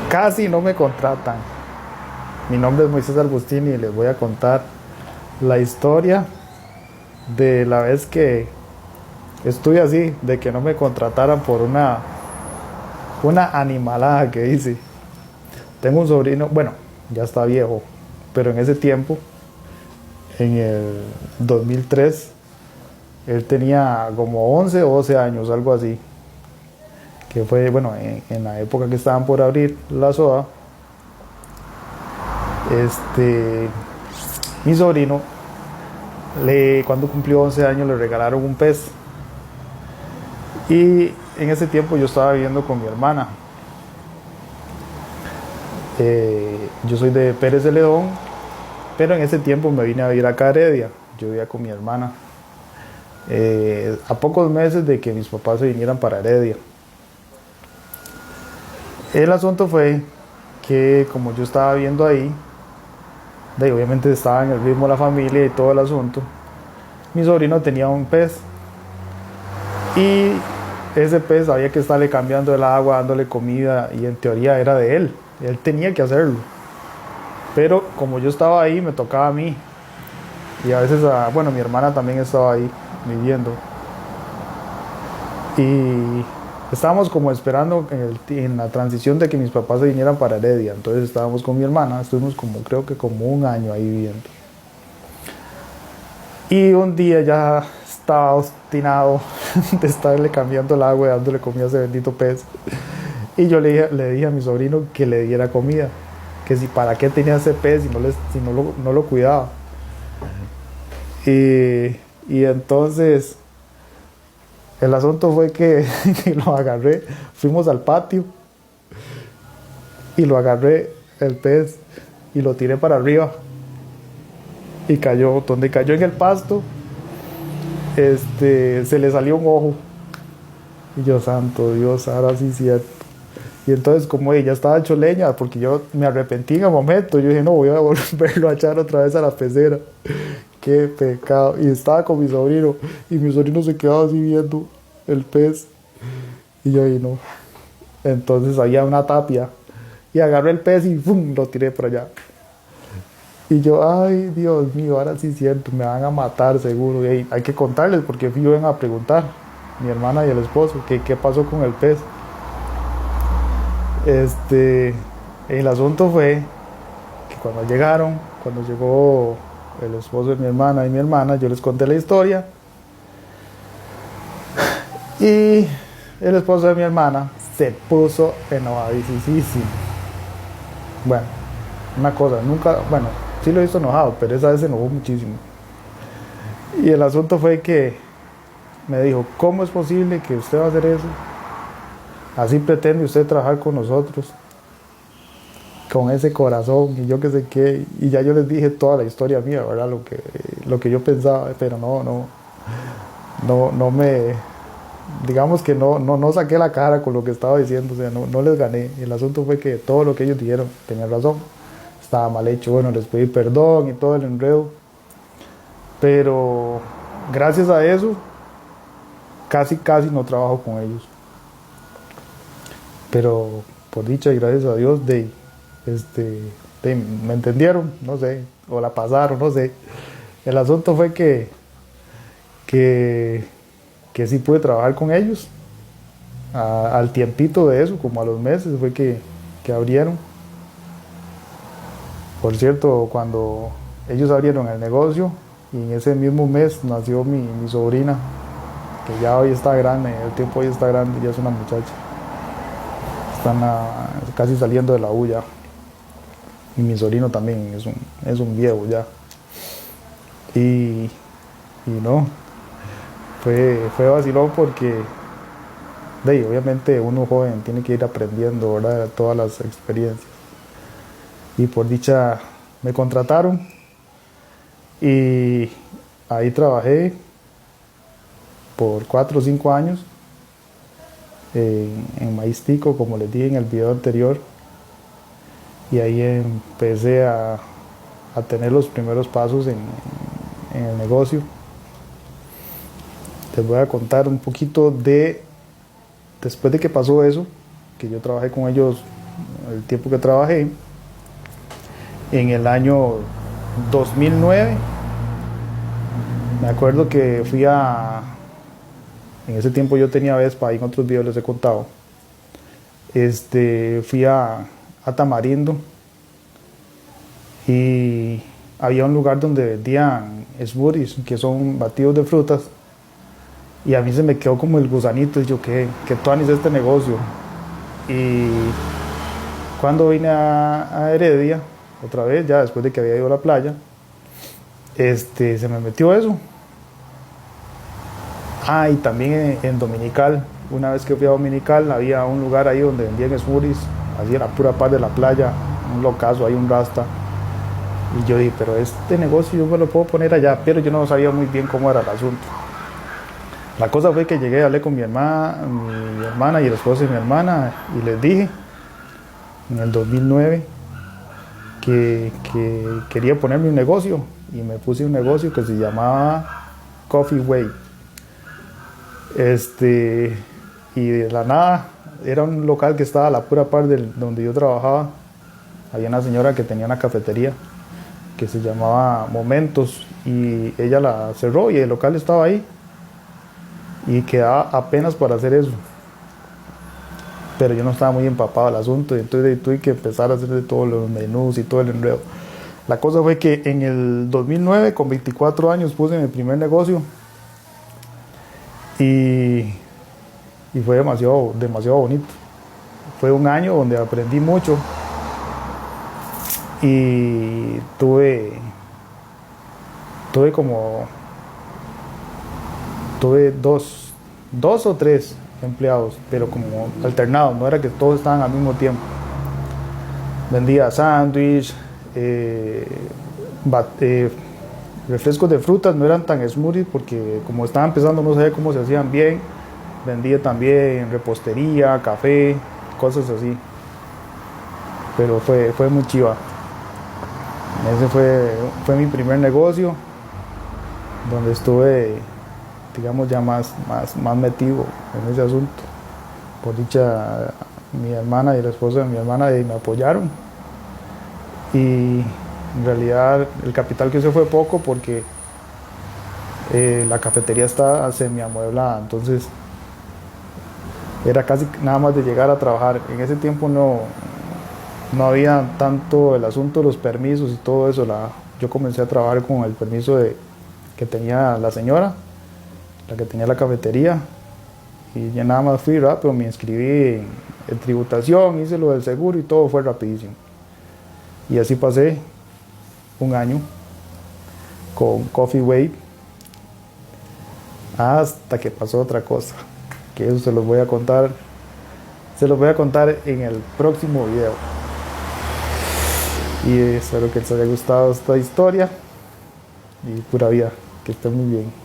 Casi no me contratan. Mi nombre es Moisés Agustini y les voy a contar la historia de la vez que estuve así, de que no me contrataran por una animalada que hice. Tengo un sobrino, bueno, ya está viejo, pero en ese tiempo, en el 2003, él tenía como 11 o 12 años, algo así. Que fue, bueno, en la época que estaban por abrir la SOA, este, mi sobrino, cuando cumplió 11 años, le regalaron un pez. Y en ese tiempo yo estaba viviendo con mi hermana. Yo soy de Pérez de León, pero en ese tiempo me vine a vivir acá a Heredia. Yo vivía con mi hermana. A pocos meses de que mis papás se vinieran para Heredia. El asunto fue que como yo estaba viendo ahí, obviamente estaba en el ritmo de la familia y todo el asunto, mi sobrino tenía un pez y ese pez había que estarle cambiando el agua, dándole comida y en teoría era de él tenía que hacerlo. Pero como yo estaba ahí, me tocaba a mí y a veces, bueno, mi hermana también estaba ahí viviendo y estábamos como esperando en la transición de que mis papás se vinieran para Heredia. Entonces estábamos con mi hermana, estuvimos como, creo que como un año ahí viviendo. Y un día ya estaba obstinado de estarle cambiando el agua y dándole comida a ese bendito pez. Y yo le dije a mi sobrino que le diera comida, que si para qué tenía ese pez si no lo cuidaba. Y entonces el asunto fue que lo agarré, fuimos al patio y lo agarré el pez y lo tiré para arriba y cayó, donde cayó en el pasto, se le salió un ojo y yo, santo Dios, ahora sí es cierto. Y entonces como ella estaba hecho leña, porque yo me arrepentí en el momento, yo dije no, voy a volverlo a echar otra vez a la pecera. Qué pecado. Y estaba con mi sobrino y mi sobrino se quedaba así viendo el pez y yo ahí no. Entonces había una tapia y agarré el pez y ¡pum!, lo tiré por allá. Y yo, ay, Dios mío, ahora sí es cierto, me van a matar seguro. Y hay que contarles porque iban a preguntar, mi hermana y el esposo, que qué pasó con el pez. El asunto fue que cuando llegó el esposo de mi hermana y mi hermana, yo les conté la historia. Y el esposo de mi hermana se puso enojadísimo. Bueno, una cosa, nunca, bueno, sí lo he visto enojado, pero esa vez se enojó muchísimo. Y el asunto fue que me dijo, ¿cómo es posible que usted va a hacer eso? Así pretende usted trabajar con nosotros, con ese corazón y yo qué sé qué. Y ya yo les dije toda la historia mía, ¿verdad? Lo que yo pensaba, pero no me, digamos que no saqué la cara con lo que estaba diciendo, o sea, no les gané. El asunto fue que todo lo que ellos dijeron tenían razón, estaba mal hecho. Bueno, les pedí perdón y todo el enredo, pero gracias a eso casi no trabajo con ellos. Pero por dicha y gracias a Dios me entendieron, no sé, o la pasaron, no sé. El asunto fue que sí pude trabajar con ellos. Al tiempito de eso, como a los meses, fue que abrieron. Por cierto, cuando ellos abrieron el negocio, y en ese mismo mes nació mi sobrina, que ya hoy está grande, el tiempo hoy está grande, ya es una muchacha. Están casi saliendo de la U ya. Y mi sobrino también es un viejo ya. Y no, fue vacilón porque obviamente uno joven tiene que ir aprendiendo, ¿verdad?, todas las experiencias. Y por dicha me contrataron y ahí trabajé por 4 o 5 años en Maíz Tico, como les dije en el video anterior. Y ahí empecé a tener los primeros pasos en el negocio. Les voy a contar un poquito después de que pasó eso, que yo trabajé con ellos el tiempo que trabajé. En el año 2009, me acuerdo que en ese tiempo yo tenía Vespa, ahí en otros videos les he contado. Fui a Tamarindo y había un lugar donde vendían smoothies, que son batidos de frutas, y a mí se me quedó como el gusanito, y yo, ¿qué tuanis este negocio? Y cuando vine a Heredia, otra vez, ya después de que había ido a la playa, se me metió eso. Y también en Dominical, una vez que fui a Dominical, había un lugar ahí donde vendían smoothies, así a la pura par de la playa, un locazo, hay un rasta. Y yo dije, pero este negocio yo me lo puedo poner allá, pero yo no sabía muy bien cómo era el asunto. La cosa fue que llegué, hablé con mi hermana y el esposo de mi hermana, y les dije en el 2009 que quería ponerme un negocio, y me puse un negocio que se llamaba Coffee Way. Y de la nada, era un local que estaba a la pura par donde yo trabajaba. Había una señora que tenía una cafetería que se llamaba Momentos, y ella la cerró y el local estaba ahí y quedaba apenas para hacer eso, pero yo no estaba muy empapado del asunto, y entonces tuve que empezar a hacer de todos los menús y todo el enredo. La cosa fue que en el 2009, con 24 años, puse mi primer negocio, y fue demasiado bonito. Fue un año donde aprendí mucho, y tuve dos o tres empleados, pero como alternados, no era que todos estaban al mismo tiempo. Vendía sándwich, refrescos de frutas, no eran tan smoothies porque como estaba empezando no sabía cómo se hacían bien. Vendía también repostería, café, cosas así, pero fue muy chiva. Ese fue mi primer negocio, donde estuve, digamos, ya más metido en ese asunto. Por dicha, mi hermana y el esposo de mi hermana me apoyaron, y en realidad el capital que usé fue poco porque la cafetería está semi-amueblada, entonces era casi nada más de llegar a trabajar. En ese tiempo no había tanto el asunto de los permisos y todo eso. Yo comencé a trabajar con el permiso que tenía la señora, la que tenía la cafetería, y ya nada más fui rápido, me inscribí en tributación, hice lo del seguro y todo fue rapidísimo. Y así pasé un año con Coffee Way, hasta que pasó otra cosa, que eso se los voy a contar en el próximo video. Y espero que les haya gustado esta historia, y pura vida, que estén muy bien.